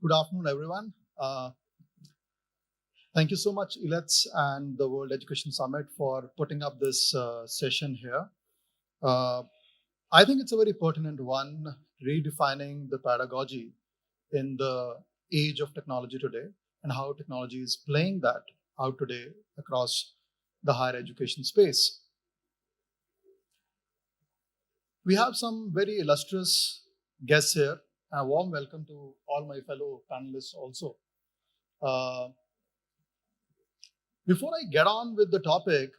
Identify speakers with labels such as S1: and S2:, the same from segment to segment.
S1: Good afternoon, everyone. Thank you so much, Elets and the World Education Summit for putting up this session here. I think it's a very pertinent one, redefining the pedagogy in the age of technology today and how technology is playing that out today across the higher education space. We have some very illustrious guests here. A warm welcome to all my fellow panelists also. Before I get on with the topic,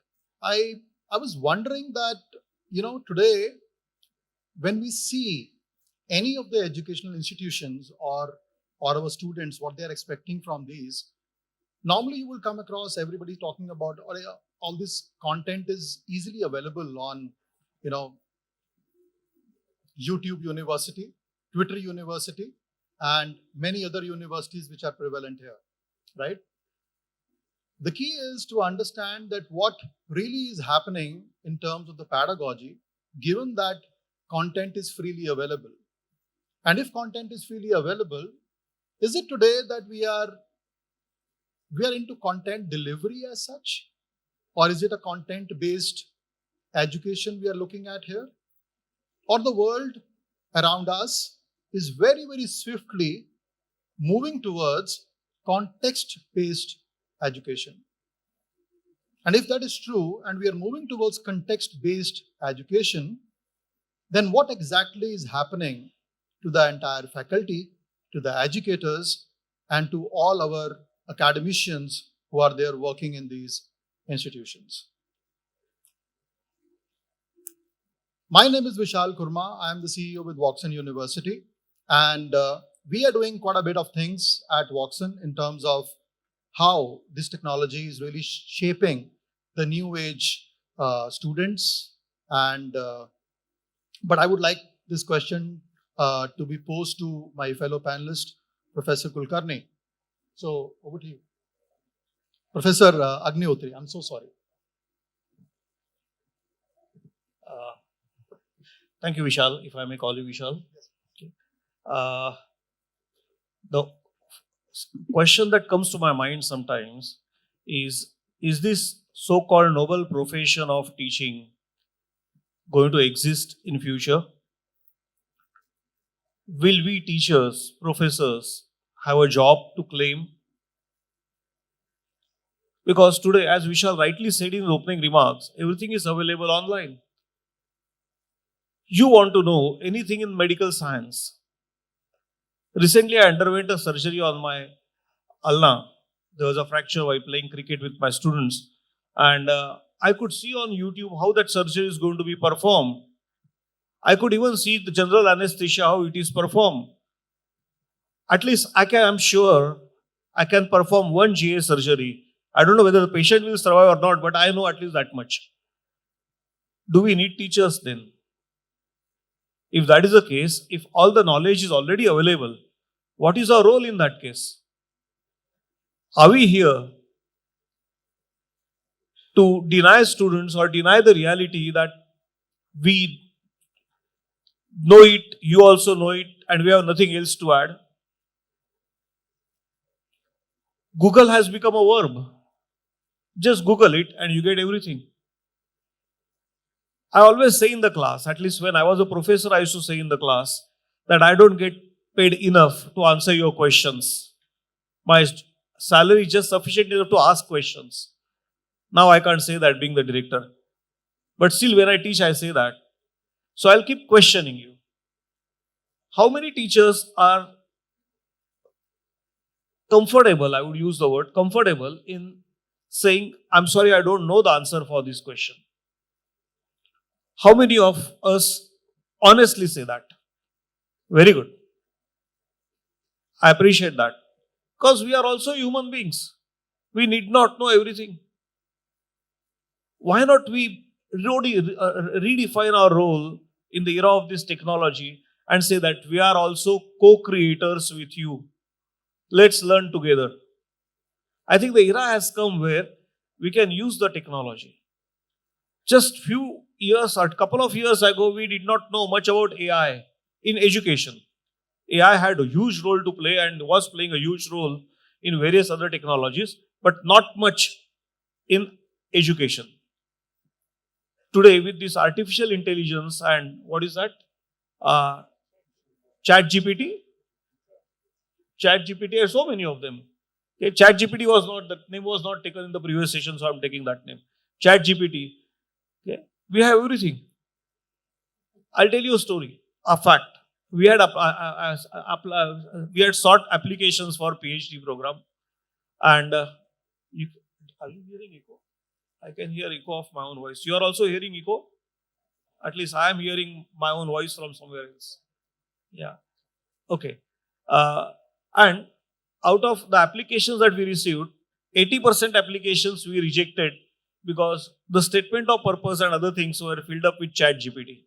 S1: I was wondering that, today, when we see any of the educational institutions or our students, what they're expecting from these, normally you will come across everybody talking about all this content is easily available on, YouTube University, Twitter University, and many other universities which are prevalent here, right? The key is to understand that what really is happening in terms of the pedagogy, given that content is freely available. And if content is freely available, is it today that we are into content delivery as such? Or is it a content-based education we are looking at here? Or the world around us is very, very swiftly moving towards context-based education. And if that is true, and we are moving towards context-based education, then what exactly is happening to the entire faculty, to the educators, and to all our academicians who are there working in these institutions? My name is Vishal Khurma. I am the CEO with Woxsen University, and we are doing quite a bit of things at Woxsen in terms of how this technology is really shaping the new age students. And but I would like this question to be posed to my fellow panelist, Professor Kulkarni. So over to you. Professor Agnihotri, I'm so sorry.
S2: Thank you, Vishal, if I may call you Vishal.
S1: Yes.
S2: Okay. The question that comes to my mind sometimes is this so-called noble profession of teaching going to exist in future? Will we teachers, professors, have a job to claim? Because today, as Vishal rightly said in his opening remarks, everything is available online. You want to know anything in medical science. Recently, I underwent a surgery on my ulna. There was a fracture while playing cricket with my students. And I could see on YouTube how that surgery is going to be performed. I could even see the general anesthesia, how it is performed. At least I'm sure I can perform one GA surgery. I don't know whether the patient will survive or not, but I know at least that much. Do we need teachers then? If that is the case, if all the knowledge is already available, what is our role in that case? Are we here to deny students or deny the reality that we know it, you also know it, and we have nothing else to add? Google has become a verb. Just Google it and you get everything. I always say in the class, at least when I was a professor, I used to say in the class that I don't get paid enough to answer your questions. My salary is just sufficient enough to ask questions. Now I can't say that being the director. But still when I teach, I say that. So I'll keep questioning you. How many teachers are comfortable, I would use the word comfortable, in saying, I'm sorry, I don't know the answer for this question? How many of us honestly say that? Very good. I appreciate that. Because we are also human beings. We need not know everything. Why not we redefine our role in the era of this technology and say that we are also co-creators with you. Let's learn together. I think the era has come where we can use the technology. Just few years or a couple of years ago, we did not know much about AI in education. AI had a huge role to play and was playing a huge role in various other technologies, but not much in education. Today, with this artificial intelligence and what is that? Uh, Chat GPT, Chat GPT, there are so many of them. Okay, Chat GPT was not, the name was not taken in the previous session, so I'm taking that name. Chat GPT. Okay, we have everything. I'll tell you a story, a fact. We had we had sought applications for PhD program, and you, are you hearing echo? I can hear echo of my own voice. You are also hearing echo. At least I am hearing my own voice from somewhere else. Yeah. Okay. And out of the applications that we received, 80% applications we rejected because the statement of purpose and other things were filled up with Chat GPT.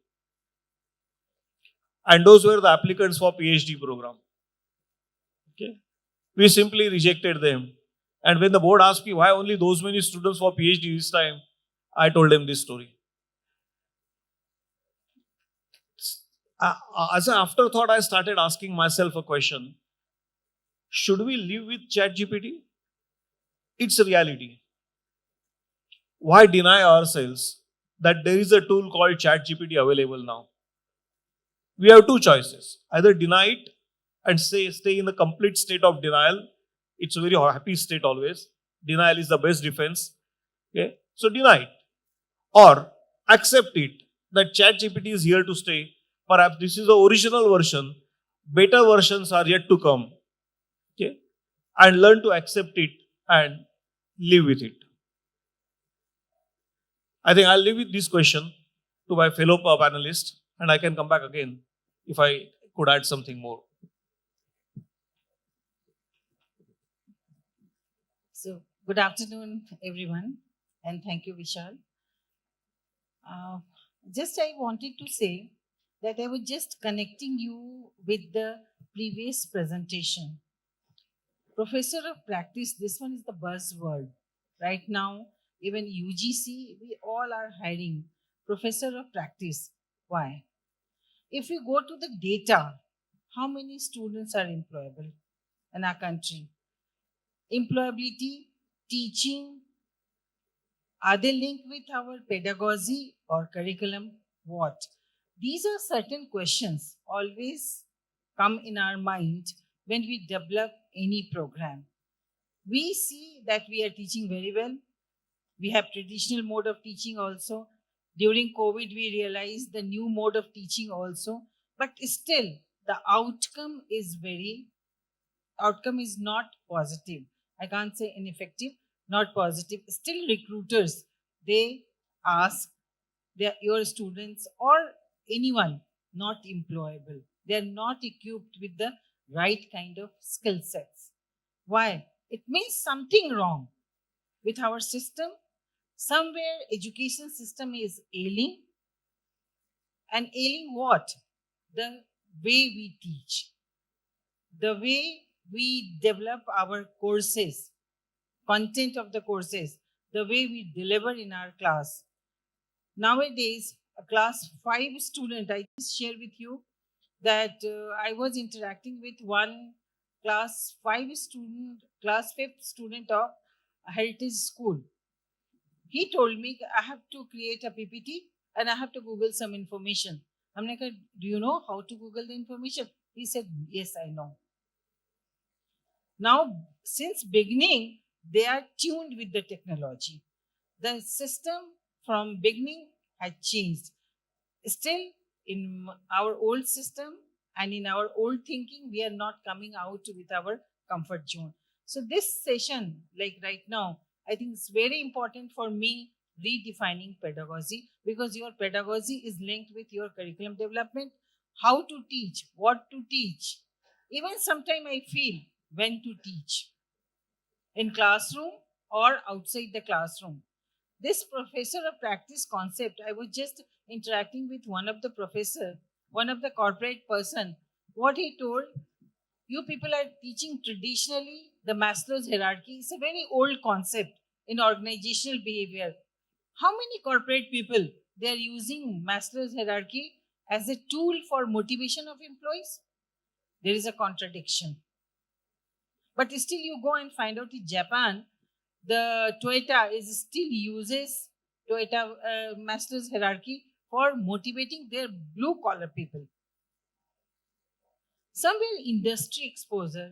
S2: And those were the applicants for PhD program. Okay. We simply rejected them. And when the board asked me why only those many students for PhD this time, I told them this story. As an afterthought, I started asking myself a question. Should we live with ChatGPT? It's a reality. Why deny ourselves that there is a tool called ChatGPT available now? We have two choices. Either deny it and stay in the complete state of denial. It's a very happy state always. Denial is the best defense. Okay? So deny it. Or accept it that ChatGPT is here to stay. Perhaps this is the original version. Better versions are yet to come. Okay? And learn to accept it and live with it. I think I'll leave with this question to my fellow panelists, and I can come back again if I could add something more.
S3: So, good afternoon, everyone, and thank you, Vishal. Just I wanted to say that I was just connecting you with the previous presentation. Professor of practice, this one is the buzzword. Right now, even UGC, we all are hiring professor of practice. Why? If we go to the data, how many students are employable in our country? Employability, teaching, are they linked with our pedagogy or curriculum? What? These are certain questions always come in our mind when we develop any program. We see that we are teaching very well. We have traditional mode of teaching also. During COVID, we realized the new mode of teaching also. But still, the outcome is not positive. I can't say ineffective, not positive. Still, recruiters, they ask your students or anyone not employable. They are not equipped with the right kind of skill sets. Why? It means something wrong with our system. Somewhere education system is ailing. And ailing what? The way we teach, the way we develop our courses, content of the courses, the way we deliver in our class. Nowadays, a class 5 student, I just share with you that I was interacting with one class 5 student, class 5th student of a heritage school. He told me I have to create a PPT and I have to Google some information. I'm like, do you know how to Google the information? He said, yes, I know. Now, since beginning, they are tuned with the technology. The system from beginning had changed. Still, in our old system and in our old thinking, we are not coming out with our comfort zone. So this session, like right now, I think it's very important for me redefining pedagogy, because your pedagogy is linked with your curriculum development, how to teach, what to teach. Even sometimes I feel when to teach, in classroom or outside the classroom. This professor of practice concept, I was just interacting with one of the professor, one of the corporate person. What he told, you people are teaching traditionally the Maslow's hierarchy. It's a very old concept in organizational behavior. How many corporate people, they are using Maslow's hierarchy as a tool for motivation of employees? There is a contradiction. But still you go and find out in Japan, the Toyota is still uses Toyota master's hierarchy for motivating their blue collar people. Somewhere industry exposure,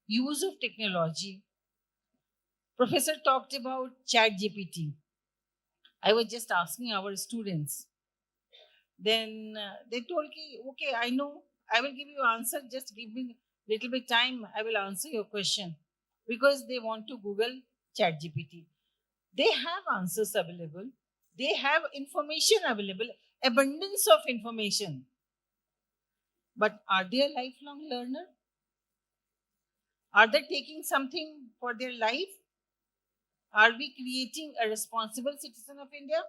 S3: use of technology. Professor talked about chat GPT. I was just asking our students. Then they told me, okay, I know, I will give you answer, just give me little bit time, I will answer your question. Because they want to Google chat GPT. They have answers available. They have information available, abundance of information. But are they a lifelong learner? Are they taking something for their life? Are we creating a responsible citizen of India?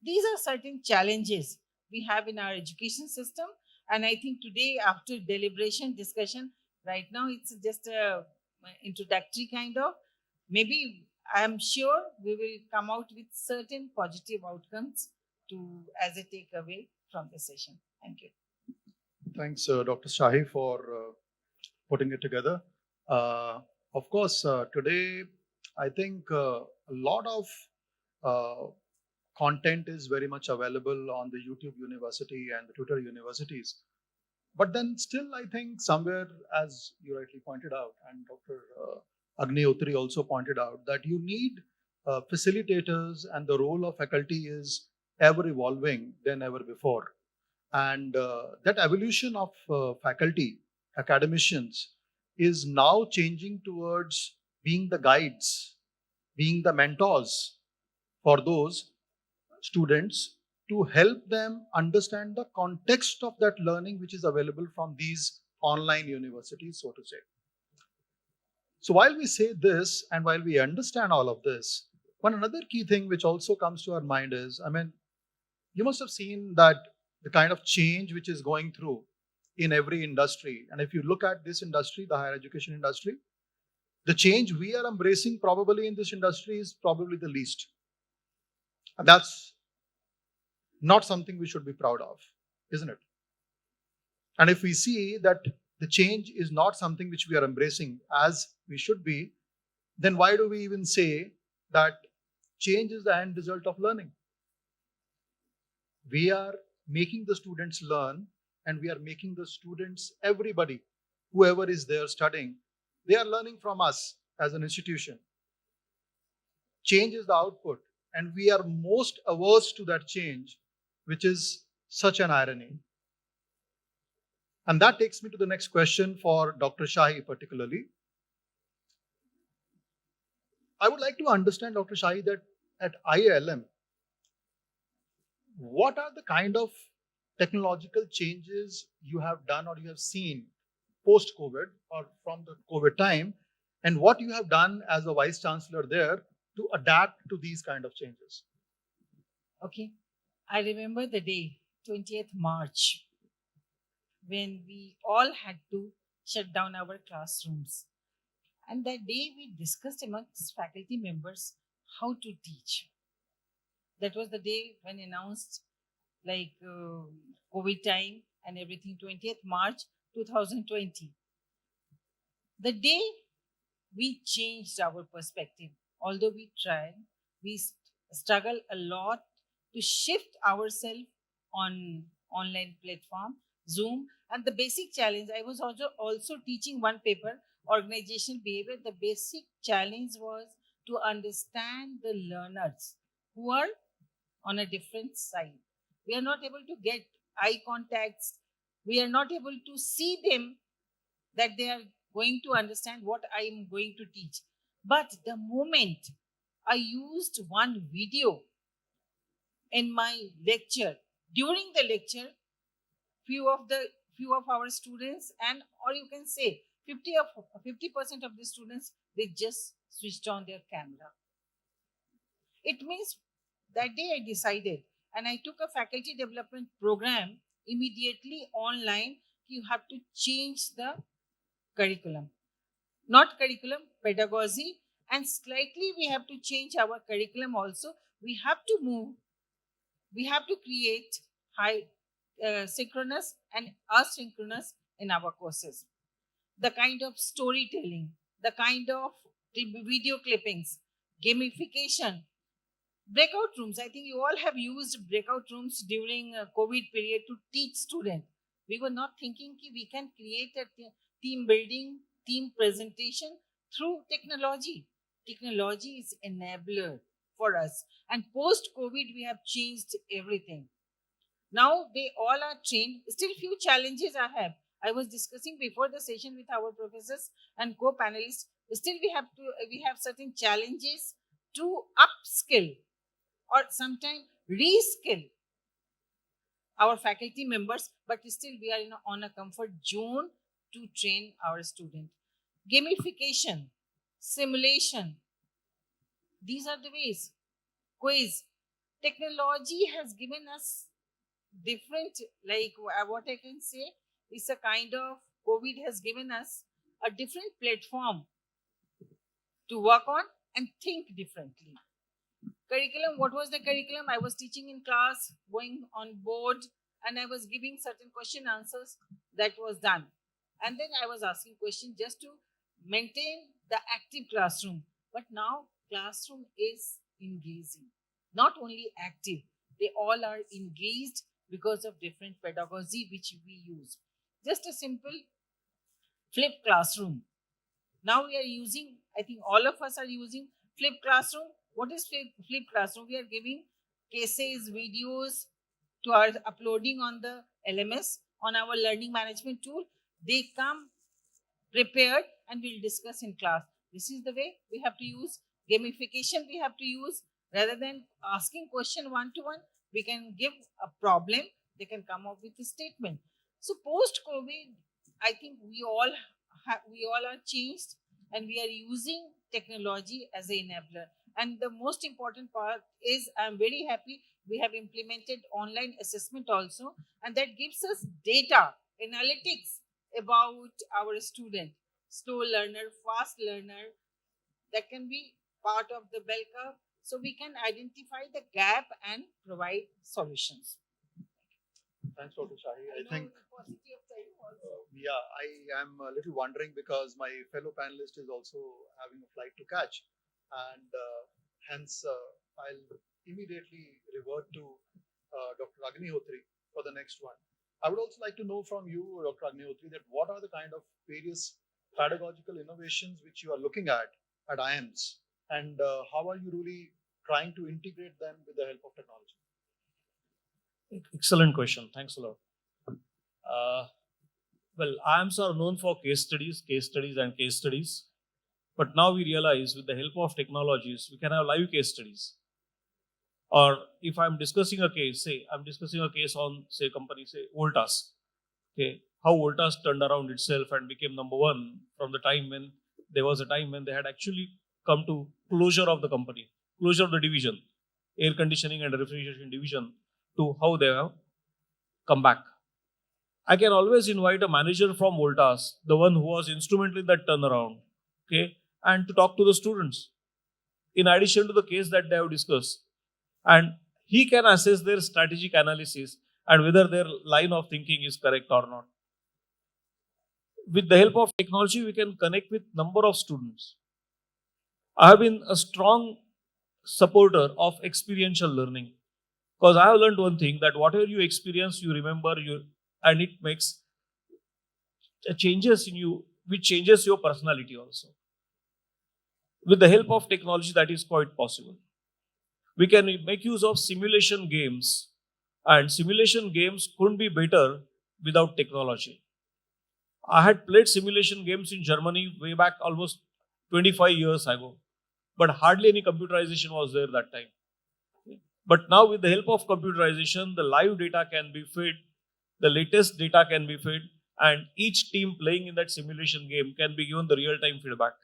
S3: These are certain challenges we have in our education system. And I think today, after deliberation, discussion, right now it's just a introductory kind of, maybe I'm sure we will come out with certain positive outcomes to as a takeaway from the session. Thank you.
S1: Thanks, Dr. Shahi, for putting it together. Of course, today, I think a lot of content is very much available on the YouTube University and the Twitter universities. But then still, I think somewhere, as you rightly pointed out, and Dr. Agnihotri also pointed out, that you need facilitators, and the role of faculty is ever evolving than ever before. And that evolution of faculty, academicians, is now changing towards being the guides, being the mentors for those students, to help them understand the context of that learning which is available from these online universities, so to say. So while we say this and while we understand all of this, one another key thing which also comes to our mind is, I mean, you must have seen that the kind of change which is going through in every industry. And if you look at this industry, the higher education industry, the change we are embracing probably in this industry is probably the least. And that's not something we should be proud of, isn't it? And if we see that the change is not something which we are embracing as we should be, then why do we even say that change is the end result of learning? We are making the students learn, and we are making the students, everybody, whoever is there studying, they are learning from us as an institution. Change is the output, and we are most averse to that change, which is such an irony. And that takes me to the next question for Dr. Shahi particularly. I would like to understand, Dr. Shahi, that at IILM, what are the kind of technological changes you have done or you have seen post-COVID or from the COVID time, and what you have done as a Vice Chancellor there to adapt to these kind of changes?
S3: Okay. I remember the day, 20th March, when we all had to shut down our classrooms. And that day we discussed amongst faculty members how to teach. That was the day when announced like COVID time and everything, 20th March 2020. The day we changed our perspective. Although we tried, we struggle a lot to shift ourselves on online platform, Zoom. And the basic challenge, I was also teaching one paper, organizational behavior. The basic challenge was to understand the learners who are on a different side. We are not able to get eye contacts. We are not able to see them that they are going to understand what I am going to teach. But the moment I used one video in my lecture, during the lecture, few of our students, and or you can say 50% of the students, they just switched on their camera. It means that day I decided, and I took a faculty development program immediately online. You have to change the curriculum, not curriculum, pedagogy, and slightly we have to change our curriculum also. We have to move, we have to create high synchronous and asynchronous in our courses. The kind of storytelling, the kind of video clippings, gamification, breakout rooms. I think you all have used breakout rooms during COVID period to teach students. We were not thinking we can create a team building, team presentation through technology. Technology is enabler for us. And post-COVID, we have changed everything. Now they all are trained. Still few challenges I have. I was discussing before the session with our professors and co-panelists. Still we have certain challenges to upskill or sometimes reskill our faculty members, but still we are on a comfort zone to train our students. Gamification, simulation, these are the ways. Quiz. Technology has given us different, like what I can say is a kind of COVID has given us a different platform to work on and think differently. Curriculum, what was the curriculum? I was teaching in class, going on board, and I was giving certain question answers. That was done. And then I was asking questions just to maintain the active classroom. But now classroom is engaging. Not only active, they all are engaged because of different pedagogy which we use. Just a simple flipped classroom. Now we are using, I think all of us are using flipped classroom. What is flipped classroom? We are giving cases, videos to our uploading on the LMS, on our learning management tool. They come prepared and we'll discuss in class. This is the way we have to use. Gamification we have to use. Rather than asking question one-to-one, we can give a problem. They can come up with a statement. So post-COVID, I think we all are changed and we are using technology as an enabler. And the most important part is I'm very happy we have implemented online assessment also, and that gives us data, analytics about our student, slow learner, fast learner, that can be part of the bell curve. So we can identify the gap and provide solutions.
S1: Thanks, Dr. Shahi. I think,
S3: paucity of time also.
S1: yeah, I am a little wondering because my fellow panelist is also having a flight to catch, and hence I'll immediately revert to Dr. Agnihotri for the next one. I would also like to know from you, Dr. Agnihotri, that what are the kind of various pedagogical innovations which you are looking at IIMs, and how are you really trying to integrate them with the help of technology?
S2: Excellent question. Thanks a lot. Well, IIMs are known for case studies, and case studies. But now we realize with the help of technologies, we can have live case studies. Or if I'm discussing a case, say I'm discussing a case on, say, company, say Voltas. Okay, how Voltas turned around itself and became number one from the time when there was a time when they had actually come to closure of the company, closure of the division, air conditioning and refrigeration division, to how they have come back. I can always invite a manager from Voltas, the one who was instrumental in that turnaround, okay, and to talk to the students in addition to the case that they have discussed. And he can assess their strategic analysis and whether their line of thinking is correct or not. With the help of technology, we can connect with number of students. I have been a strong supporter of experiential learning because I have learned one thing, that whatever you experience, you remember, and it makes changes in you, which changes your personality also. With the help of technology, that is quite possible. We can make use of simulation games, and simulation games couldn't be better without technology. I had played simulation games in Germany way back almost 25 years ago, but hardly any computerization was there that time. But now with the help of computerization, the live data can be fed, the latest data can be fed, and each team playing in that simulation game can be given the real-time feedback,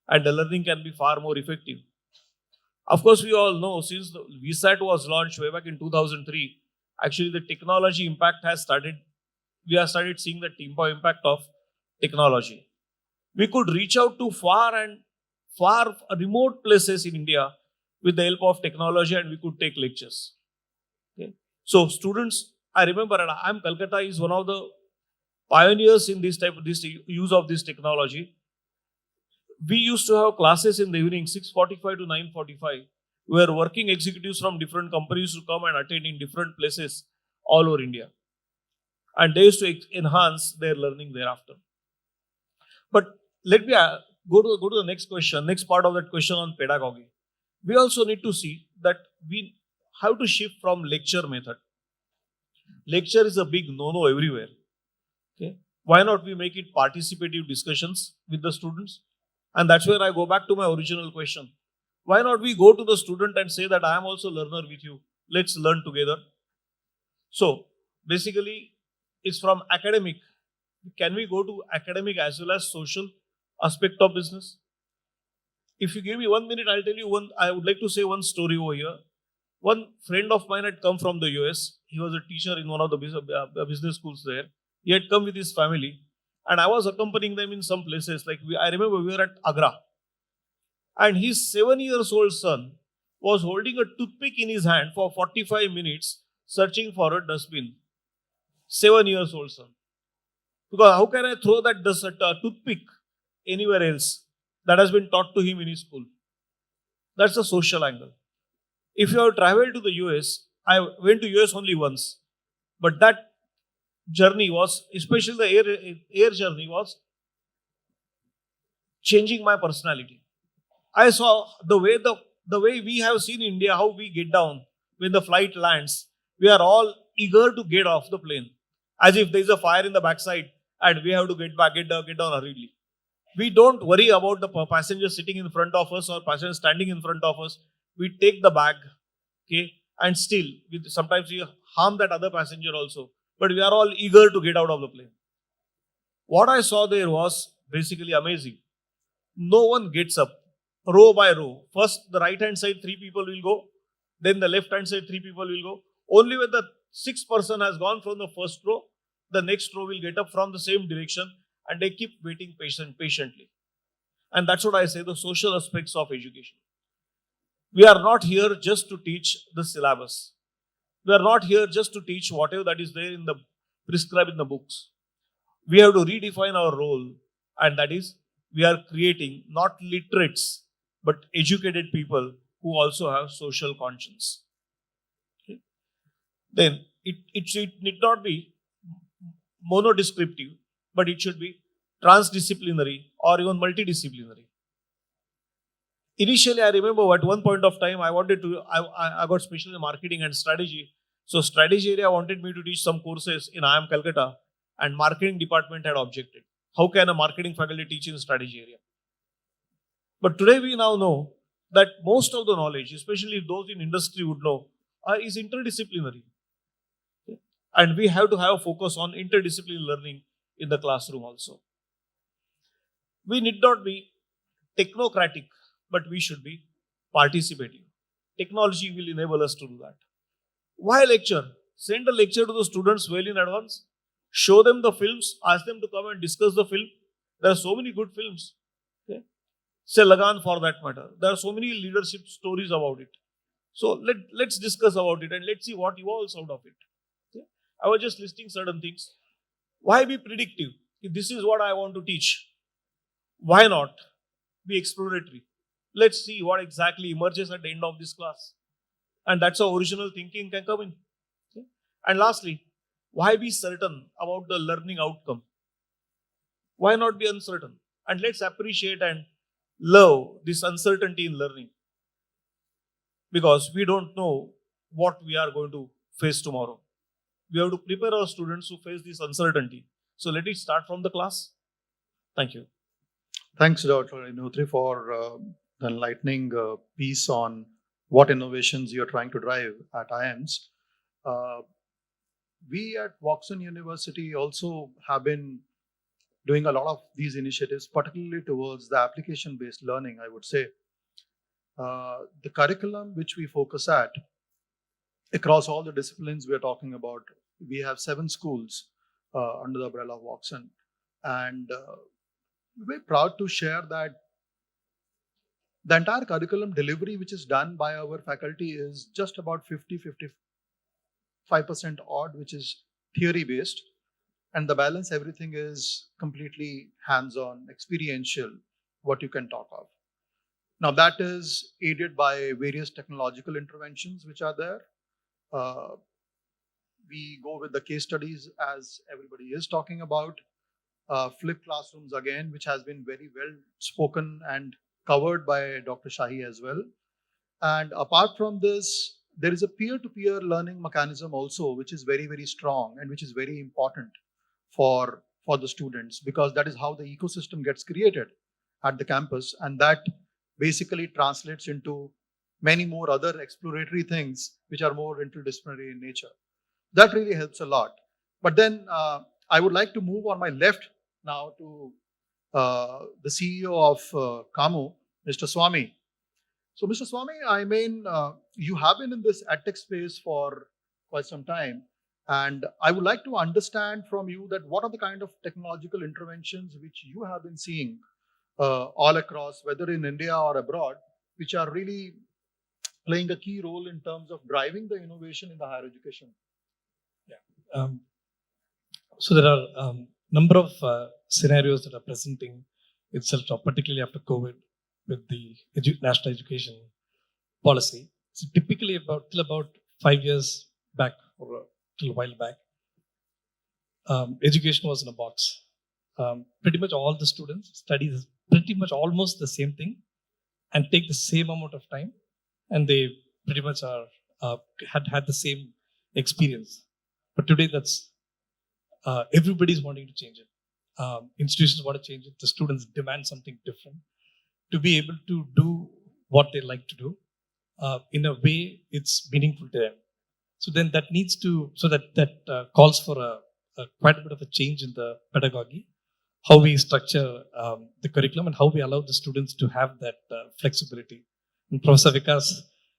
S2: and the learning can be far more effective. Of course, we all know since the VSAT was launched way back in 2003, actually the technology impact has started. We have started seeing the impact of technology. We could reach out to far remote places in India with the help of technology, and we could take lectures. Okay. So students, I remember, Calcutta is one of the pioneers in this use of this technology. We used to have classes in the evening, 6:45 to 9:45, where working executives from different companies to come and attend in different places all over India. And they used to enhance their learning thereafter. But let me go to the next question, next part of that question on pedagogy. We also need to see that we have to shift from lecture method. Lecture is a big no-no everywhere. Okay, why not we make it participative discussions with the students? And that's where I go back to my original question. Why not we go to the student and say that I am also learner with you. Let's learn together. So basically, it's from academic. Can we go to academic as well as social aspect of business? If you give me 1 minute, I'll tell you one. I would like to say one story over here. One friend of mine had come from the US. He was a teacher in one of the business schools there. He had come with his family, and I was accompanying them in some places. I remember we were at Agra, and his 7 years old son was holding a toothpick in his hand for 45 minutes, searching for a dustbin. 7 years old son. Because how can I throw that toothpick anywhere else? That has been taught to him in his school. That's the social angle. If you have traveled to the US, I went to US only once, but that journey was, especially the air journey, was changing my personality. I saw the way we have seen India, how we get down when the flight lands. We are all eager to get off the plane, as if there is a fire in the backside and we have to get down hurriedly. We don't worry about the passenger sitting in front of us or passenger standing in front of us. We take the bag, okay, and still, sometimes we harm that other passenger also. But we are all eager to get out of the plane. What I saw there was basically amazing. No one gets up, row by row. First, the right hand side, 3 people will go. Then the left hand side, 3 people will go. Only when the 6th person has gone from the first row, the next row will get up from the same direction, and they keep waiting patiently. And that's what I say, the social aspects of education. We are not here just to teach the syllabus. We are not here just to teach whatever that is there in the prescribed in the books. We have to redefine our role, and that is, we are creating not literates, but educated people who also have social conscience. Okay? Then it need not be monodescriptive, but it should be transdisciplinary or even multidisciplinary. Initially, I remember at one point of time, I got special in marketing and strategy. So strategy area wanted me to teach some courses in IIM Calcutta, and marketing department had objected. How can a marketing faculty teach in strategy area? But today we now know that most of the knowledge, especially those in industry would know, is interdisciplinary. Okay? And we have to have a focus on interdisciplinary learning in the classroom also. We need not be technocratic, but we should be participating. Technology will enable us to do that. Why lecture? Send a lecture to the students well in advance. Show them the films. Ask them to come and discuss the film. There are so many good films. Okay? Say Lagan for that matter. There are so many leadership stories about it. So let's discuss about it and let's see what evolves out of it. Okay? I was just listing certain things. Why be predictive? If this is what I want to teach, why not be exploratory? Let's see what exactly emerges at the end of this class. And that's how original thinking can come in. Okay? And lastly, why be certain about the learning outcome? Why not be uncertain? And let's appreciate and love this uncertainty in learning. Because we don't know what we are going to face tomorrow. We have to prepare our students to face this uncertainty. So let it start from the class. Thank you.
S1: Thanks, Dr. Agnihotri, for the enlightening piece on what innovations you're trying to drive at IIMs. We at Woxsen University also have been doing a lot of these initiatives, particularly towards the application-based learning, I would say. The curriculum which we focus at, across all the disciplines we are talking about, we have 7 schools under the umbrella of Woxsen. And we're very proud to share that the entire curriculum delivery which is done by our faculty is just about 50-55% odd, which is theory based, And the balance, everything is completely hands-on, experiential, what you can talk of. Now that is aided by various technological interventions which are there. Uh, we go with the case studies as everybody is talking about. Flipped classrooms again, which has been very well spoken and covered by Dr. Shahi as well. And apart from this, there is a peer-to-peer learning mechanism also, which is very, very strong and which is very important for the students, because that is how the ecosystem gets created at the campus, and that basically translates into many more other exploratory things which are more interdisciplinary in nature. That really helps a lot. But then I would like to move on my left now to the CEO of Camu, Mr. Swami. So, Mr. Swami, I mean, you have been in this edtech space for quite some time, and I would like to understand from you that what are the kind of technological interventions which you have been seeing all across, whether in India or abroad, which are really playing a key role in terms of driving the innovation in the higher education.
S4: So there are number of scenarios that are presenting itself, particularly after COVID, with the national education policy. So typically till about 5 years back, or till a while back, education was in a box. Pretty much all the students study pretty much almost the same thing and take the same amount of time, and they pretty much are had the same experience. But today, that's everybody's wanting to change it. Institutions want to change it. The students demand something different to be able to do what they like to do in a way it's meaningful to them. So then that needs to, so that calls for quite a bit of a change in the pedagogy, how we structure the curriculum and how we allow the students to have that flexibility. And Professor Vikas,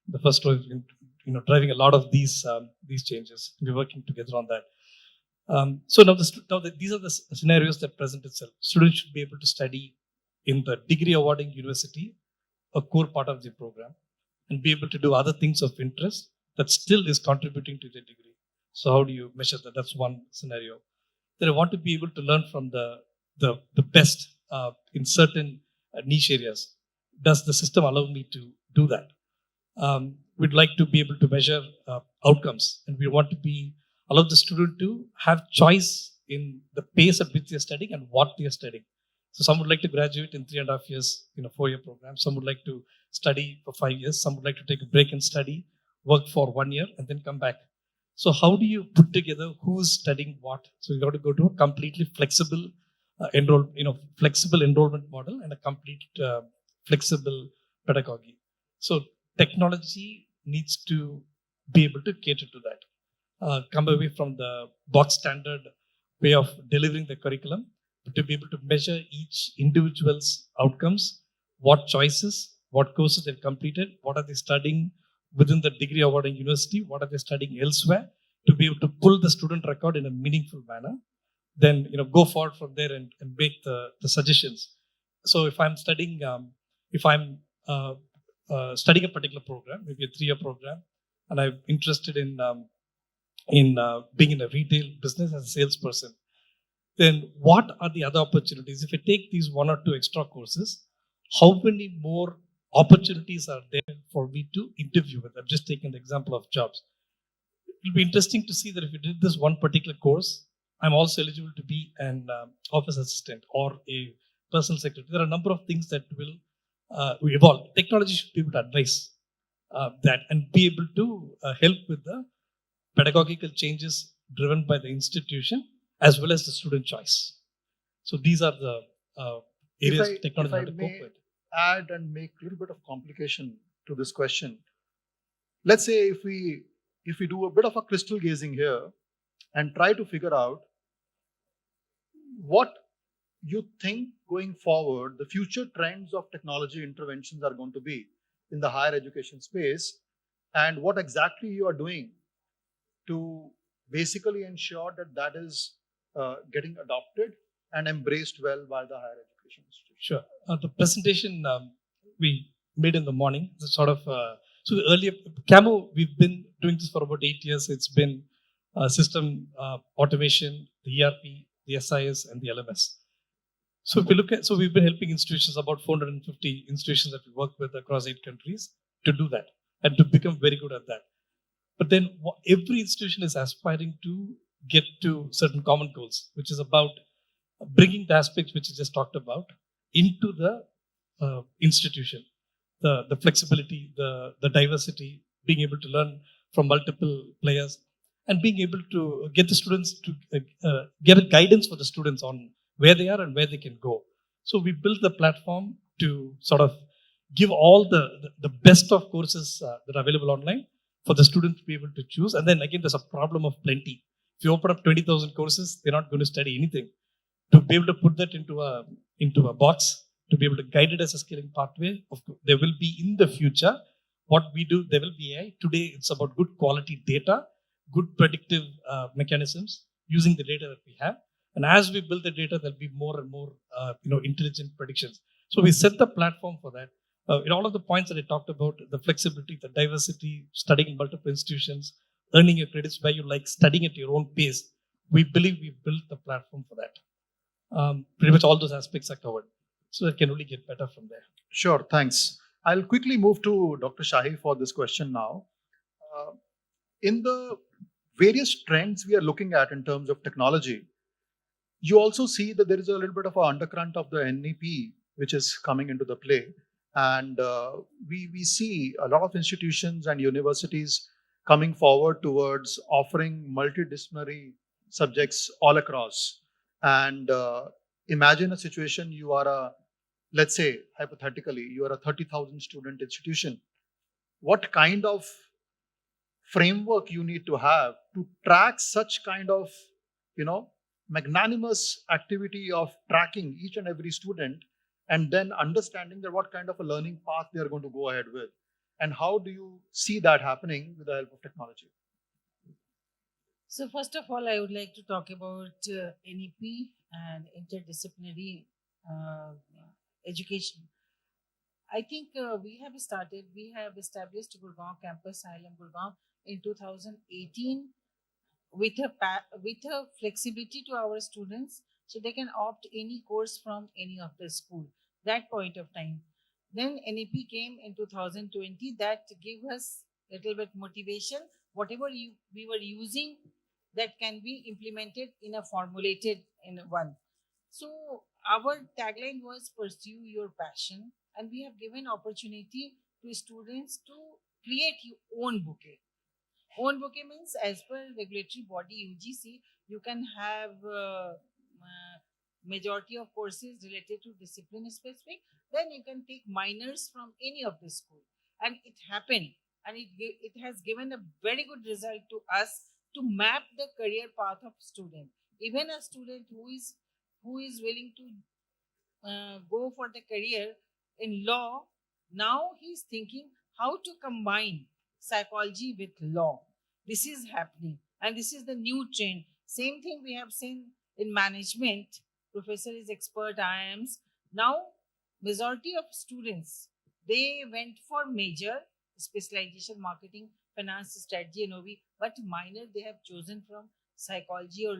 S4: the first one, driving a lot of these changes. We're working together on that. So now these are the scenarios that present itself. Students should be able to study in the degree awarding university, a core part of the program, and be able to do other things of interest that still is contributing to the degree. So how do you measure that? That's one scenario. Then I want to be able to learn from the best in certain niche areas. Does the system allow me to do that? We'd like to be able to measure outcomes, and we want to allow the student to have choice in the pace at which they're studying and what they're studying. So some would like to graduate in 3.5 years in a 4-year program. Some would like to study for 5 years. Some would like to take a break and study, work for 1 year, and then come back. So how do you put together who's studying what? So you got to go to a completely flexible flexible enrollment model and a complete flexible pedagogy. So technology needs to be able to cater to that. Come away from the box standard way of delivering the curriculum, but to be able to measure each individual's outcomes, what choices, what courses they've completed, what are they studying within the degree awarding university, what are they studying elsewhere, to be able to pull the student record in a meaningful manner. Then go forward from there and make the suggestions. So if I'm studying, studying a particular program, maybe a 3-year program, and I'm interested in being in a retail business as a salesperson, then what are the other opportunities? If I take these 1 or 2 extra courses, how many more opportunities are there for me to interview with? I'm just taking the example of jobs. It'll be interesting to see that if you did this one particular course, I'm also eligible to be an office assistant or a personal secretary. There are a number of things that will evolve. Technology should be able to advise that and be able to help with the pedagogical changes driven by the institution as well as the student choice. So these are the areas technology have to cope with.
S1: Add and make a little bit of complication to this question. Let's say if we do a bit of a crystal gazing here and try to figure out what you think going forward the future trends of technology interventions are going to be in the higher education space, and what exactly you are doing to basically ensure that is getting adopted and embraced well by the higher education institution.
S4: Sure. The presentation we made in the morning, so earlier, Camu, we've been doing this for about 8 years. It's been system automation, the ERP, the SIS, and the LMS. So if we look at, so we've been helping institutions, about 450 institutions that we work with across 8 countries, to do that and to become very good at that. But then every institution is aspiring to get to certain common goals, which is about bringing the aspects which I just talked about into the institution. The flexibility, the diversity, being able to learn from multiple players, and being able to get the students to get a guidance for the students on where they are and where they can go. So we built the platform to sort of give all the best of courses that are available online for the students to be able to choose. And then again, there's a problem of plenty. If you open up 20,000 courses, they're not going to study anything. To be able to put that into a box, to be able to guide it as a scaling pathway, of course, there will be in the future. What we do, there will be AI. Today, it's about good quality data, good predictive mechanisms using the data that we have. And as we build the data, there'll be more and more intelligent predictions. So we set the platform for that. In all of the points that I talked about, the flexibility, the diversity, studying in multiple institutions, earning your credits where you like, studying at your own pace, we believe we built the platform for that. Pretty much all those aspects are covered. So it can only get better from there.
S1: Sure, thanks. I'll quickly move to Dr. Shahi for this question now. In the various trends we are looking at in terms of technology, you also see that there is a little bit of an undercurrent of the NEP, which is coming into the play. And we see a lot of institutions and universities coming forward towards offering multidisciplinary subjects all across. And imagine a situation, you are let's say, hypothetically, you are a 30,000 student institution. What kind of framework you need to have to track such kind of, magnanimous activity of tracking each and every student, and then understanding that what kind of a learning path they are going to go ahead with, and how do you see that happening with the help of technology?
S3: So first of all, I would like to talk about NEP and interdisciplinary education. I think we have established Gurgawan campus, IILM Gurgawan, in 2018 with a flexibility to our students, so they can opt any course from any of the school. That point of time. Then NEP came in 2020. That gave us a little bit motivation. Whatever we were using, that can be implemented in a formulated in one. So our tagline was pursue your passion, and we have given opportunity to students to create your own bouquet. Own bouquet means, as per regulatory body UGC, you can have majority of courses related to discipline specific. Then you can take minors from any of the school, and it happened, and it has given a very good result to us to map the career path of student. Even a student who is willing to go for the career in law, now he's thinking how to combine psychology with law. This is happening, and this is the new trend. Same thing we have seen in management. Professor is expert IIMs. Now, majority of students, they went for major specialization, marketing, finance, strategy, and OB, but minor they have chosen from psychology or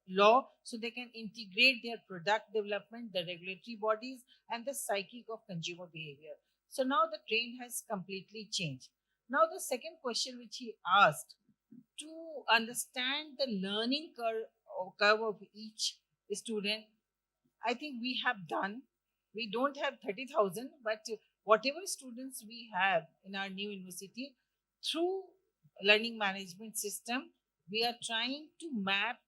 S3: law, so they can integrate their product development, the regulatory bodies, and the psychic of consumer behavior. So now the trend has completely changed. Now the second question which he asked, to understand the learning curve of each student, I think we have done. We don't have 30,000, but whatever students we have in our new university, through learning management system, we are trying to map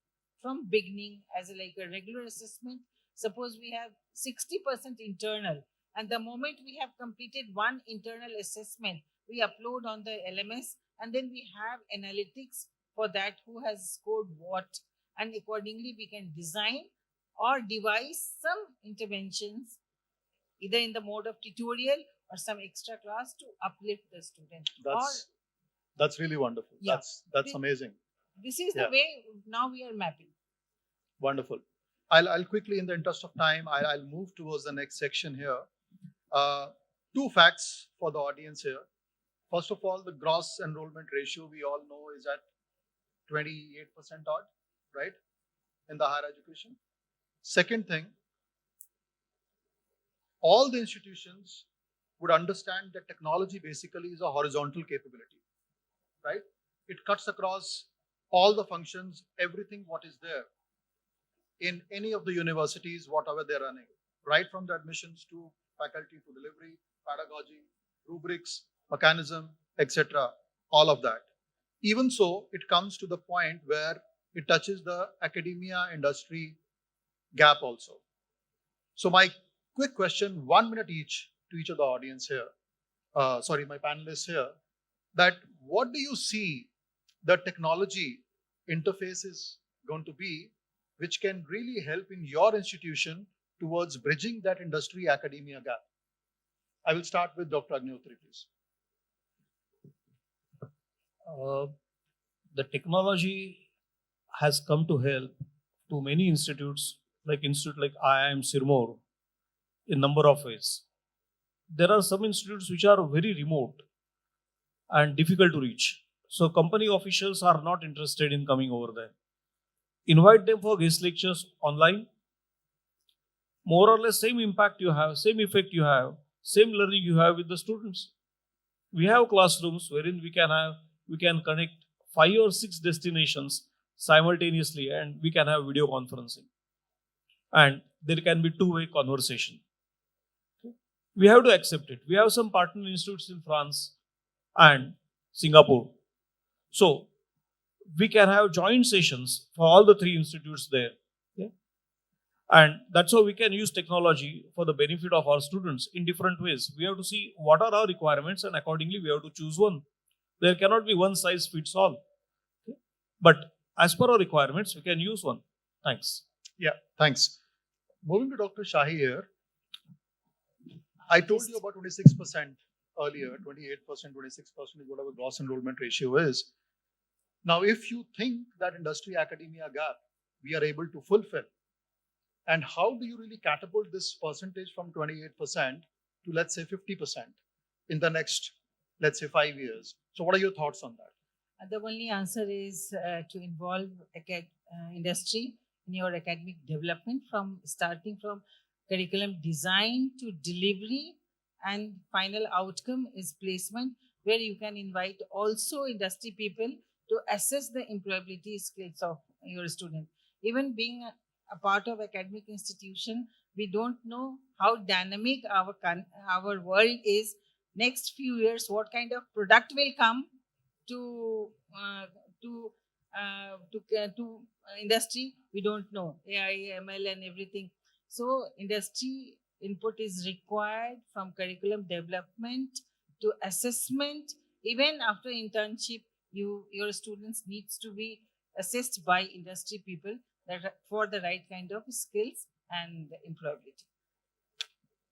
S3: from beginning as like a regular assessment. Suppose we have 60% internal, and the moment we have completed one internal assessment, we upload on the LMS, and then we have analytics for that, who has scored what, and accordingly we can design or devise some interventions either in the mode of tutorial or some extra class to uplift the student.
S1: That's really wonderful.
S3: Yeah.
S1: That's amazing.
S3: This is the way now we are mapping.
S1: Wonderful. I'll quickly, in the interest of time, I'll move towards the next section here. Two facts for the audience here. First of all, the gross enrollment ratio we all know is at 28% odd, right, in the higher education. Second thing, all the institutions would understand that technology basically is a horizontal capability, right? It cuts across all the functions, everything what is there in any of the universities, whatever they're running, right from the admissions to faculty to delivery, pedagogy, rubrics, mechanism, etc., all of that. Even so, it comes to the point where it touches the academia industry gap also. So my quick question, 1 minute each to each of the audience here, my panelists here, that what do you see the technology interface is going to be, which can really help in your institution towards bridging that industry academia gap? I will start with Dr. Agnihotri, please.
S2: The technology has come to help to many institutes, like IIM Sirmaur, in number of ways. There are some institutes which are very remote and difficult to reach. So company officials are not interested in coming over there. Invite them for guest lectures online. More or less same impact you have, same effect you have, same learning you have with the students. We have classrooms wherein we can connect 5 or 6 destinations simultaneously, and we can have video conferencing. And there can be two-way conversation. We have to accept it. We have some partner institutes in France and Singapore. So we can have joint sessions for all the 3 institutes there. And that's how we can use technology for the benefit of our students in different ways. We have to see what are our requirements, and accordingly we have to choose one. There cannot be one size fits all. But as per our requirements, we can use one. Thanks.
S1: Yeah, thanks. Moving to Dr. Shahi here. I told you about 26% earlier, 28%, 26% is whatever gross enrollment ratio is. Now, if you think that industry academia gap we are able to fulfill, and how do you really catapult this percentage from 28% to, let's say, 50% in the next, let's say, 5 years? So what are your thoughts on that?
S3: The only answer is to involve industry in your academic development, starting from curriculum design to delivery, and final outcome is placement, where you can invite also industry people to assess the employability skills of your student. Even being a part of academic institution, we don't know how dynamic our world is. Next few years, what kind of product will come to industry, we don't know. AI, ML, and everything. So industry input is required from curriculum development to assessment. Even after internship, your students needs to be assessed by industry people that for the right kind of skills and employability.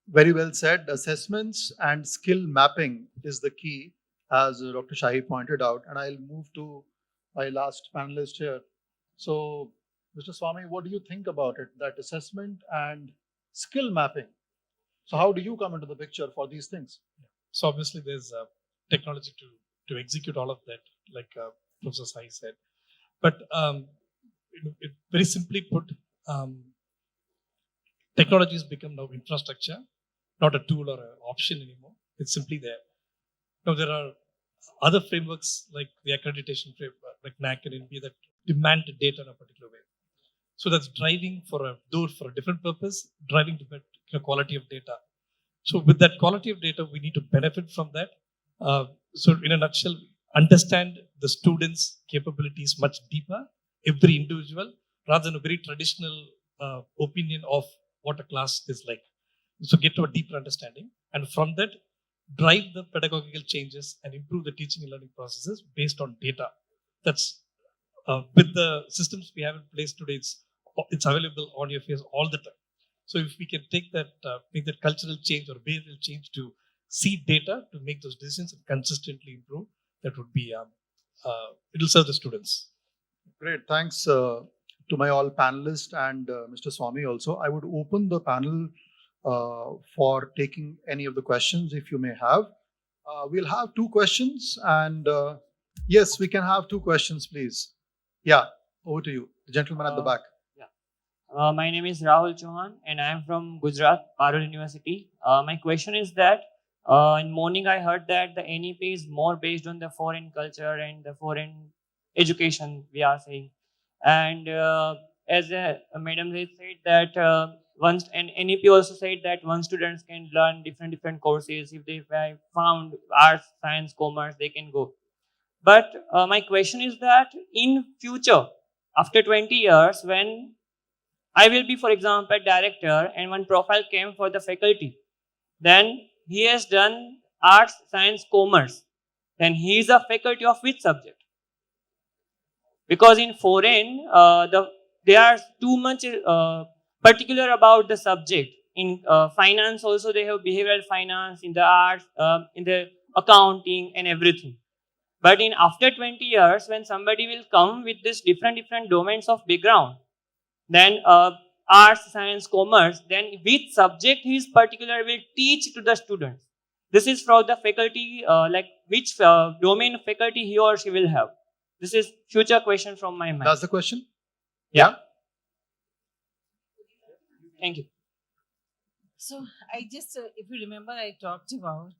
S1: Very well said. Assessments and skill mapping is the key, as Dr. Shahi pointed out. And I'll move to my last panelist here. So, Mr. Swami, what do you think about it, that assessment and skill mapping? So how do you come into the picture for these things?
S4: So obviously there's technology to execute all of that, like Professor Sai said. But very simply put, technology has become now infrastructure, not a tool or an option anymore. It's simply there. Now there are other frameworks like the accreditation framework, like NAC and NBA, that demand data in a particular way. So that's driving for a different purpose, driving to better quality of data. So with that quality of data, we need to benefit from that. So in a nutshell, understand the students' capabilities much deeper, every individual, rather than a very traditional opinion of what a class is like. So get to a deeper understanding, and from that, drive the pedagogical changes and improve the teaching and learning processes based on data. That's with the systems we have in place today, it's available on your face all the time. So if we can take that, make that cultural change or behavioral change to see data to make those decisions and consistently improve, that would be, it'll serve the students.
S1: Great, thanks to my all panelists and Mr. Swami also. I would open the panel for taking any of the questions if you may have. We'll have 2 questions, and yes, we can have 2 questions, please. Yeah, over to you. The gentleman at the back.
S5: My name is Rahul Chauhan and I am from Gujarat, Parul University. My question is that in morning I heard that the NEP is more based on the foreign culture and the foreign education, we are saying. And as a madam they said that once, and NEP also said that one students can learn different courses. If they found arts, science, commerce, they can go. But my question is that in future, after 20 years, when I will be, for example, a director and one profile came for the faculty, then he has done arts, science, commerce. Then he is a faculty of which subject? Because in foreign, they are too much particular about the subject. In finance also they have behavioral finance, in the arts, in the accounting and everything. But in after 20 years, when somebody will come with this different domains of background, then arts, science, commerce, then which subject he is particular will teach to the students. This is from the faculty, like which domain faculty he or she will have. This is future question from my mind.
S1: That's the question?
S5: Yeah. Thank you.
S3: So I just, if you remember, I talked about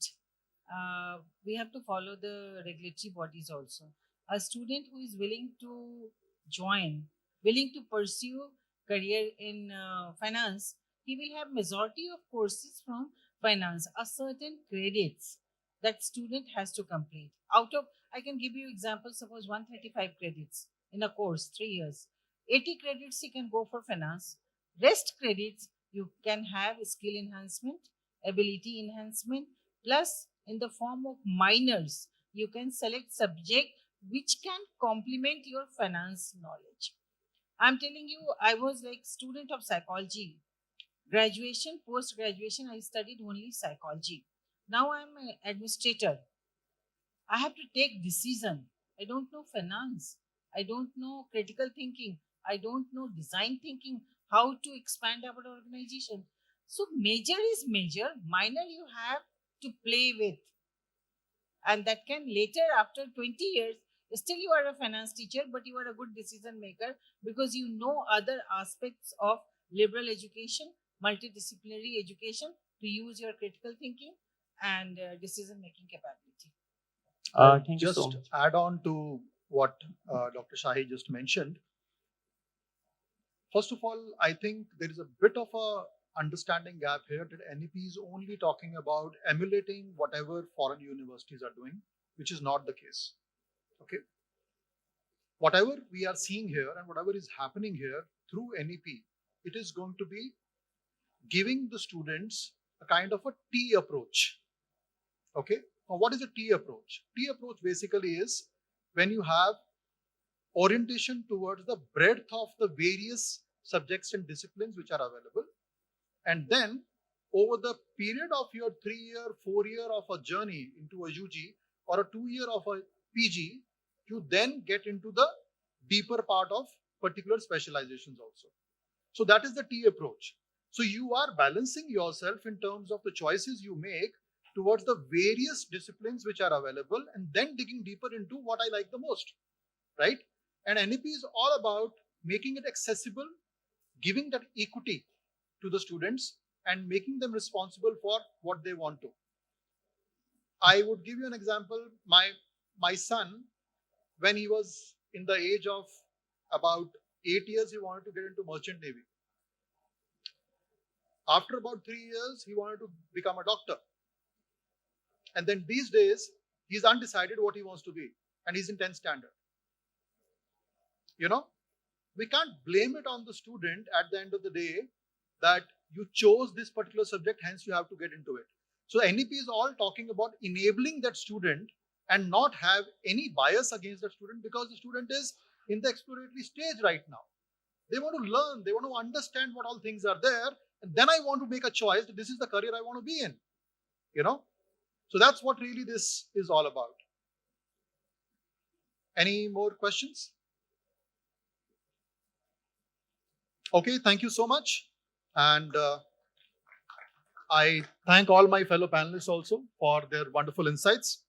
S3: we have to follow the regulatory bodies also. A student who is willing to join, willing to pursue career in finance, he will have majority of courses from finance, a certain credits that student has to complete. Out of, I can give you example, suppose 135 credits in a course, 3 years. 80 credits he can go for finance. Rest credits you can have skill enhancement, ability enhancement, plus in the form of minors, you can select subject which can complement your finance knowledge. I'm telling you, I was like student of psychology. Graduation, post graduation, I studied only psychology. Now I'm an administrator. I have to take decision. I don't know finance. I don't know critical thinking. I don't know design thinking, how to expand our organization. So major is major, minor you have to play with. And that can later, after 20 years, still you are a finance teacher, but you are a good decision maker because you know other aspects of liberal education, multidisciplinary education to use your critical thinking and decision making capability.
S5: Thank you so much.
S1: Just add on to what Dr. Shahi just mentioned. First of all, I think there is a bit of a understanding gap here that NEP is only talking about emulating whatever foreign universities are doing, which is not the case. Okay. Whatever we are seeing here and whatever is happening here through NEP, it is going to be giving the students a kind of a T approach. Okay. Now, what is a T approach? T approach basically is when you have orientation towards the breadth of the various subjects and disciplines which are available. And then over the period of your 3-year, 4-year of a journey into a UG or a 2-year of a PG, you then get into the deeper part of particular specializations also. So that is the T approach. So you are balancing yourself in terms of the choices you make towards the various disciplines which are available and then digging deeper into what I like the most, right? And NEP is all about making it accessible, giving that equity to the students and making them responsible for what they want to. I would give you an example. My son, when he was in the age of about 8 years, he wanted to get into merchant navy. After about 3 years, he wanted to become a doctor. And then these days, he's undecided what he wants to be. And he's in 10th standard. You know, we can't blame it on the student at the end of the day that you chose this particular subject, hence you have to get into it. So NEP is all talking about enabling that student and not have any bias against the student because the student is in the exploratory stage right now. They want to learn, they want to understand what all things are there, and then I want to make a choice that this is the career I want to be in. You know? So that's what really this is all about. Any more questions? Okay, thank you so much. And I thank all my fellow panelists also for their wonderful insights.